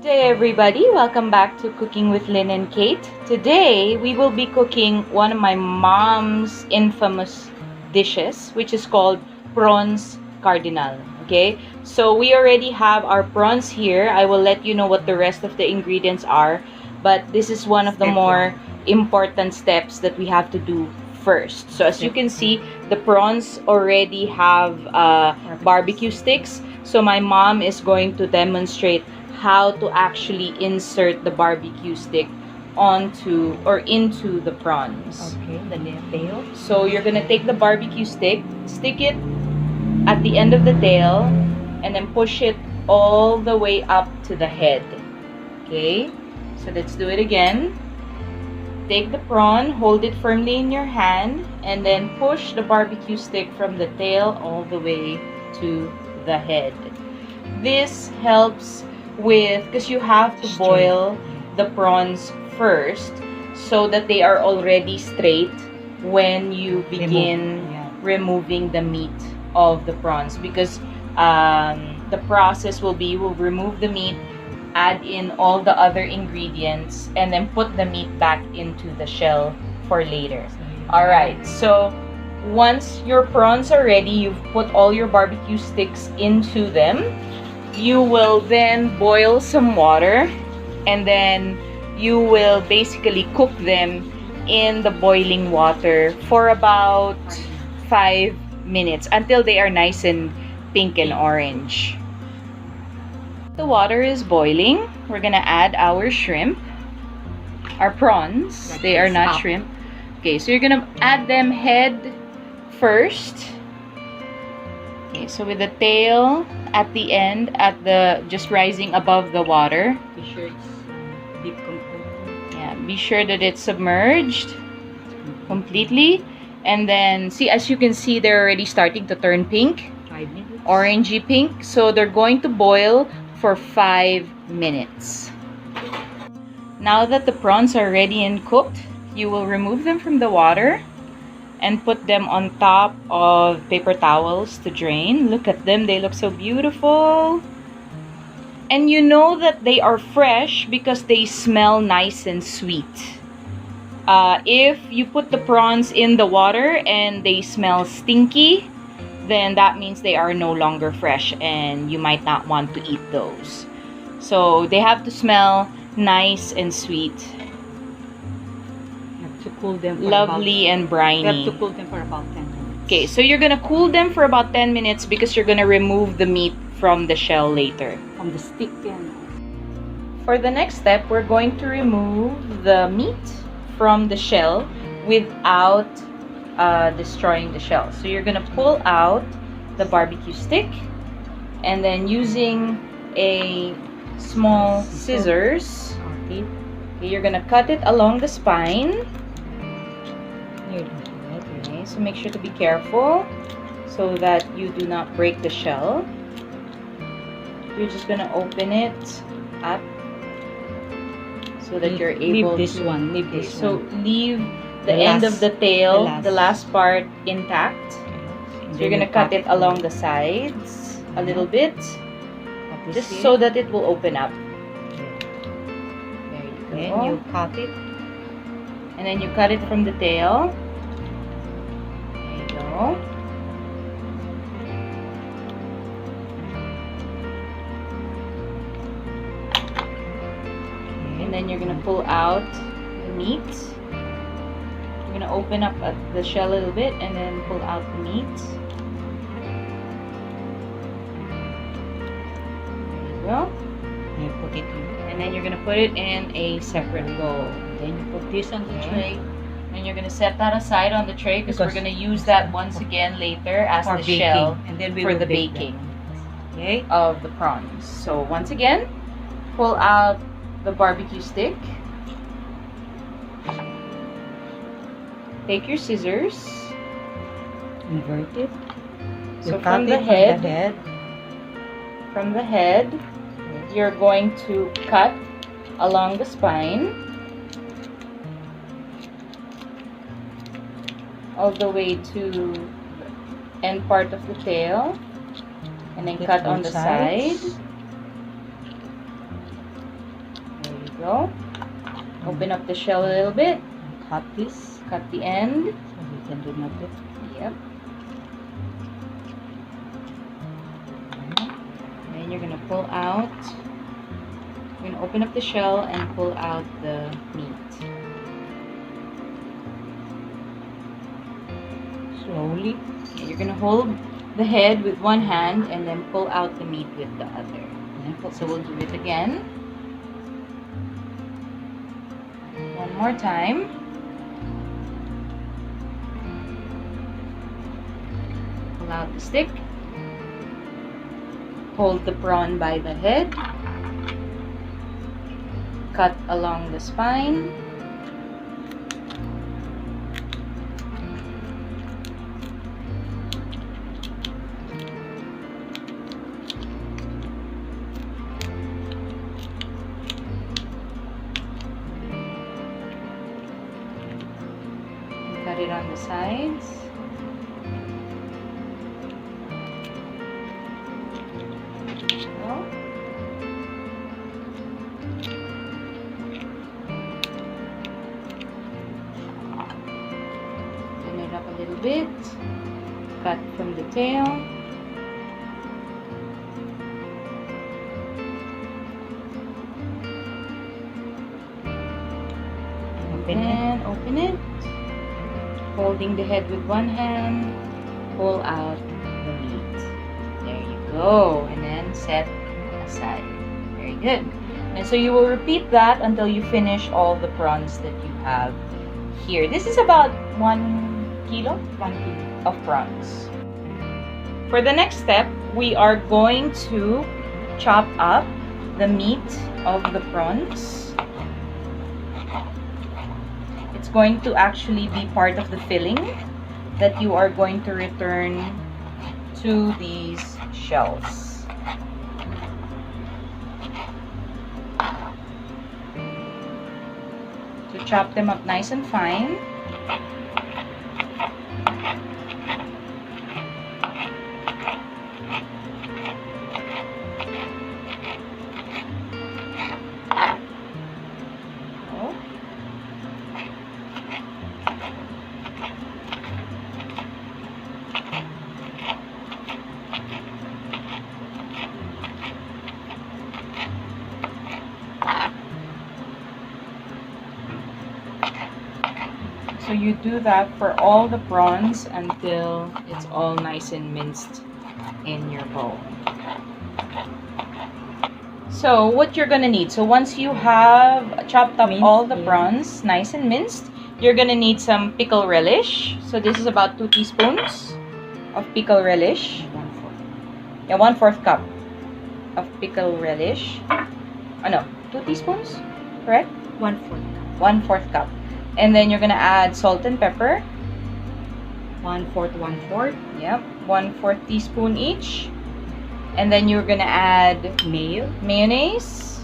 Good day everybody, welcome back to Cooking with Lynn and Kate. Today we will be cooking one of my mom's infamous dishes, which is called Prawns Cardinal. Okay, so we already have our prawns here. I will let you know what the rest of the ingredients are, but this is one of the more important steps that we have to do first. So as you can see, the prawns already have barbecue sticks. So my mom is going to demonstrate how to actually insert the barbecue stick onto or into the prawns. Okay, the tail. So you're gonna take the barbecue stick, stick it at the end of the tail, and then push it all the way up to the head. Okay, so let's do it again. Take the prawn, hold it firmly in your hand, and then push the barbecue stick from the tail all the way to the head. This helps because you have to boil the prawns first so that they are already straight when you begin removing the meat of the prawns, because the process will be, you will remove the meat, add in all the other ingredients, and then put the meat back into the shell for later. Alright, so once your prawns are ready, you've put all your barbecue sticks into them. You will then boil some water, and then you will basically cook them in the boiling water for about 5 minutes until they are nice and pink and orange. The water is boiling. We're gonna add our shrimp, our prawns. They are not shrimp. Okay, so you're gonna add them head first. Okay, so with the tail at the end, just rising above the water. Be sure it's deep completely. Yeah, be sure that it's submerged completely. And then, see, as you can see, they're already starting to turn pink. 5 minutes. Orangey pink. So they're going to boil for 5 minutes. Now that the prawns are ready and cooked, you will remove them from the water and put them on top of paper towels to drain. Look at them, they look so beautiful. And you know that they are fresh because they smell nice and sweet. If you put the prawns in the water and they smell stinky, then that means they are no longer fresh and you might not want to eat those. So they have to smell nice and sweet. To cool them for lovely and briny. You have to cool them for about 10 minutes. Okay, so you're gonna cool them for about 10 minutes because you're gonna remove the meat from the shell later. From the stick yan. For the next step, we're going to remove the meat from the shell without destroying the shell. So you're gonna pull out the barbecue stick, and then using a small scissors, okay, you're gonna cut it along the spine. Okay, so make sure to be careful so that you do not break the shell. You're just gonna open it up so that you're able leave to leave the end of the tail, the last part intact. So you're gonna cut it along the sides a little bit, just so that it will open up. There you go. Then you cut it. And then you cut it from the tail. There you go. And then you're gonna pull out the meat. You're gonna open up the shell a little bit and then pull out the meat. There you go. You put it in. And then you're gonna put it in a separate bowl. Then you put this on the tray. And you're gonna set that aside on the tray because we're gonna use that once again later as the shell and then for the baking okay, of the prawns. So once again, pull out the barbecue stick. Take your scissors. Invert it. So from the head, you're going to cut along the spine all the way to the end part of the tail, and then cut on the side. go. Open up the shell a little bit. Cut this Cut the end. so we can do nothing. Yep. Then you're gonna pull out. You're gonna open up the shell and pull out the meat. Slowly. You're gonna hold the head with one hand and then pull out the meat with the other. So we'll do it again. One more time. Pull out the stick. Hold the prawn by the head. Cut along the spine. Cut it on the sides. Turn it up a little bit. Cut from the tail. And open it. Holding the head with one hand, pull out the meat. There you go. And then set aside. Very good. And so you will repeat that until you finish all the prawns that you have here. This is about 1 kilo? 1 kilo of prawns. For the next step, we are going to chop up the meat of the prawns. It's going to actually be part of the filling that you are going to return to these shells. So chop them up nice and fine. So you do that for all the prawns until it's all nice and minced in your bowl. So what you're gonna need, so once you have chopped up all the prawns nice and minced, you're gonna need some pickle relish. So this is about 2 teaspoons of pickle relish. 1/4. Yeah, 1/4 cup of pickle relish. Oh no, 2 teaspoons, correct? 1/4. 1/4 cup. And then you're gonna add salt and pepper. 1/4, 1/4. Yep, 1/4 teaspoon each. And then you're gonna add mayonnaise.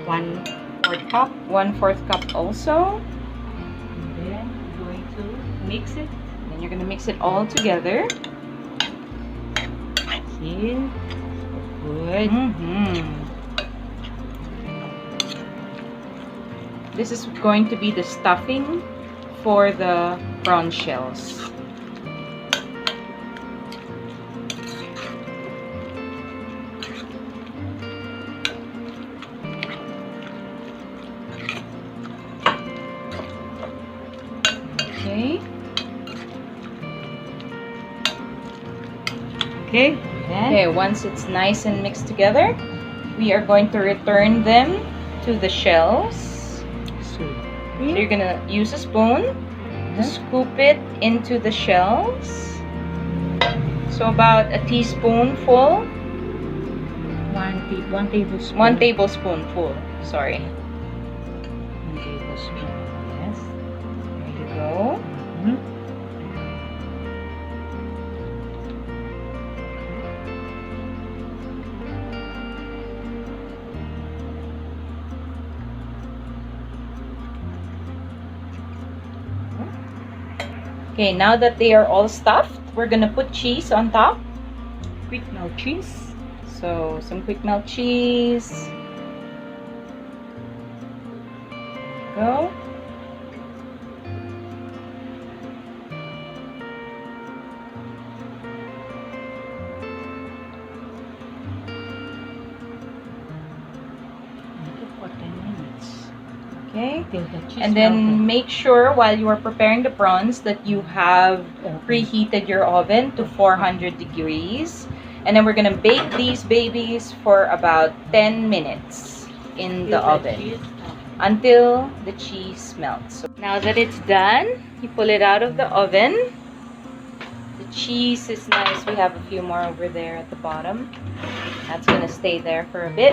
1/4 cup. 1/4 cup also. And then we're going to mix it. Then you're gonna mix it all together. See? Good. This is going to be the stuffing for the prawn shells. Okay. Okay. Okay, once it's nice and mixed together, we are going to return them to the shells. So you're gonna use a spoon to scoop it into the shells. So about a teaspoonful. 1 tablespoon. 1 tablespoonful. Sorry. 1 tablespoon. Yes. There you go. Okay, now that they are all stuffed, we're gonna put cheese on top. Quick melt cheese. So some quick melt cheese. go. Ito for 10 minutes. Okay. Till the cheese And then melted. make sure while you are preparing the prawns that you have preheated your oven to 400 degrees. And then we're gonna bake these babies for about 10 minutes in the oven until the cheese melts. So now that it's done, you pull it out of the oven. The cheese is nice. We have a few more over there at the bottom. That's gonna stay there for a bit.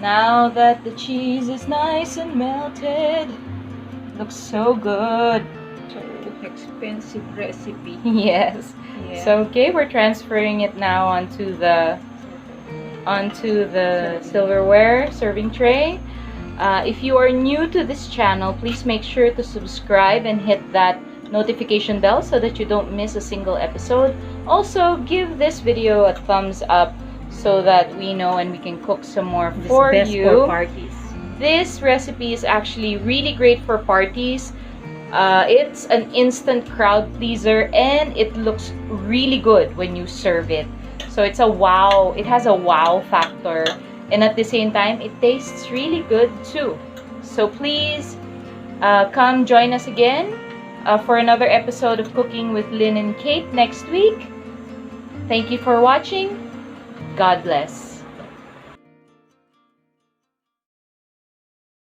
Now that the cheese is nice and melted, looks so good. So expensive recipe. Yes. Yeah. So okay, we're transferring it now onto the silverware serving tray. If you are new to this channel, please make sure to subscribe and hit that notification bell so that you don't miss a single episode. Also, give this video a thumbs up so that we know and we can cook some more for Best you. for parties. This recipe is actually really great for parties. It's an instant crowd pleaser and it looks really good when you serve it. So it's a wow, it has a wow factor, and at the same time it tastes really good too. So please come join us again for another episode of Cooking with Lynn and Kate next week. Thank you for watching. God bless.